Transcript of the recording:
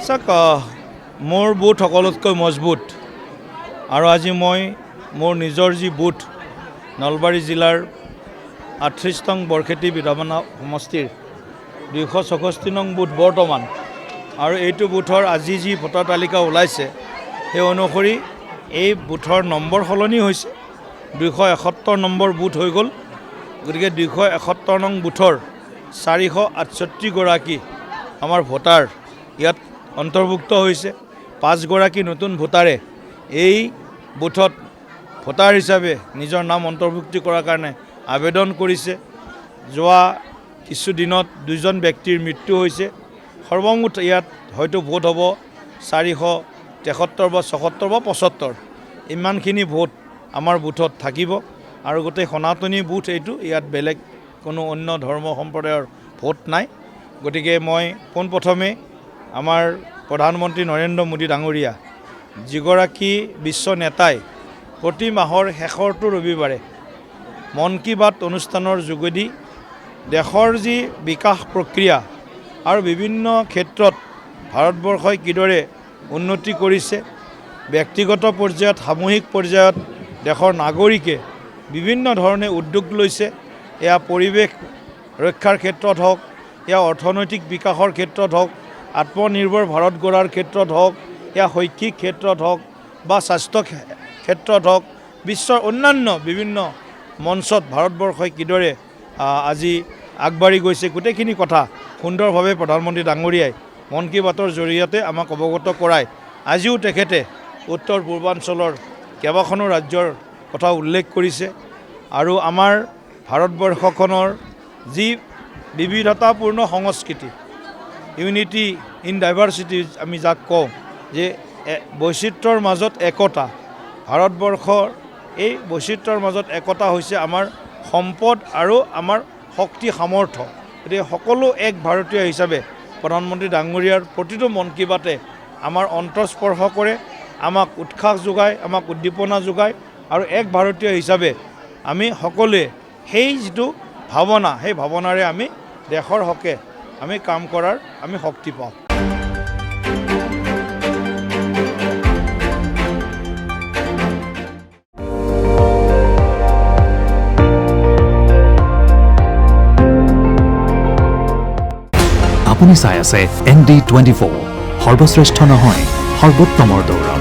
চাওক মোৰ বুথ সকলোতকৈ মজবুত আৰু আজি মই মোৰ নিজৰ যি বুথ নলবাৰী জিলাৰ 38 নং বৰখেতি বিধানসভা সমষ্টিৰ 264 নং বুথ বৰ্তমান আৰু এইটো বুথৰ আজি যি ভোটাৰ তালিকা ওলাইছে সেই অনুসৰি এই বুথৰ নম্বৰ সলনি হৈছে 271 নম্বৰ বুথ হৈ গ'ল গতিকে 271 নং বুথৰ 468 গৰাকী আমাৰ ভোটাৰ ইয়াত অন্তৰ্ভুক্ত হৈছে 5 গৰাকী নতুন ভোটাৰে এই বুথত ভোটাৰ হিচাপে নিজৰ নাম অন্তৰ্ভুক্তি কৰাৰ কাৰণে আবেদন কৰিছে যোৱা কিছু দিনত 2জন ব্যক্তিৰ মৃত্যু হৈছে সৰ্বমুঠ ইয়াত হয়তো ভোট হ'ব 473 বা 74 বা 75 ইমানখিনি ভোট আমাৰ বুথত থাকিব আৰু গোটেই সনাতনী বুথ এইটো ইয়াত বেলেগ কোনো অন্য ধৰ্ম সম্প্ৰদায়ৰ ভোট নাই গতিকে মই পোনপ্ৰথমে আমাৰ প্ৰধানমন্ত্ৰী নৰেন্দ্ৰ মোদী ডাঙৰীয়া যিগৰাকী বিশ্ব নেতাই প্ৰতি মাহৰ শেষৰটো ৰবিবাৰে মন কী বাত অনুষ্ঠানৰ যোগেদি দেশৰ যি বিকাশ প্ৰক্ৰিয়া আৰু বিভিন্ন ক্ষেত্ৰত ভাৰতবৰ্ষই কিদৰে উন্নতি কৰিছে ব্যক্তিগত পৰ্যায়ত সামূহিক পৰ্যায়ত দেশৰ নাগৰিকে বিভিন্ন ধৰণে উদ্যোগ লৈছে এয়া পৰিৱেশ ৰক্ষাৰ ক্ষেত্ৰত হওক এয়া অৰ্থনৈতিক বিকাশৰ ক্ষেত্ৰত হওক আত্মনিৰ্ভৰ ভাৰত গঢ়াৰ ক্ষেত্ৰত হওক এয়া শৈক্ষিক ক্ষেত্ৰত হওক বা স্বাস্থ্য ক্ষেত্ৰত হওক বিশ্বৰ অন্যান্য বিভিন্ন মঞ্চত ভাৰতবৰ্ষই কিদৰে আজি আগবাঢ়ি গৈছে গোটেইখিনি কথা সুন্দৰভাৱে প্ৰধানমন্ত্ৰী ডাঙৰীয়াই মন কী বাতৰ জৰিয়তে আমাক অৱগত কৰায় আজিও তেখেতে উত্তৰ পূৰ্বাঞ্চলৰ কেইবাখনো ৰাজ্যৰ কথা উল্লেখ কৰিছে আৰু আমাৰ ভাৰতবৰ্ষখনৰ যি বিবিধতাপূৰ্ণ সংস্কৃতি ইউনিটি ইন ডাইভাৰ্চিটি আমি যাক কওঁ যে বৈচিত্ৰৰ মাজত একতা ভাৰতবৰ্ষৰ এই বৈচিত্ৰৰ মাজত একতা হৈছে আমাৰ সম্পদ আৰু আমাৰ শক্তি সামৰ্থ্য গতিকে সকলো এক ভাৰতীয় হিচাপে প্ৰধানমন্ত্ৰী ডাঙৰীয়াৰ প্ৰতিটো মন কী বাতে আমাৰ অন্তঃস্পৰ্শ কৰে আমাক উৎসাহ যোগায় আমাক উদ্দীপনা যোগায় আৰু এক ভাৰতীয় হিচাপে আমি সকলোৱে সেই যিটো ভাৱনা সেই ভাৱনাৰে আমি দেশৰ হকে আমি কাম কৰাৰ আমি শক্তি পাওঁ আপুনি চাই আছে ND24 সৰ্বশ্ৰেষ্ঠ নহয় সৰ্বোত্তমৰ দৌৰ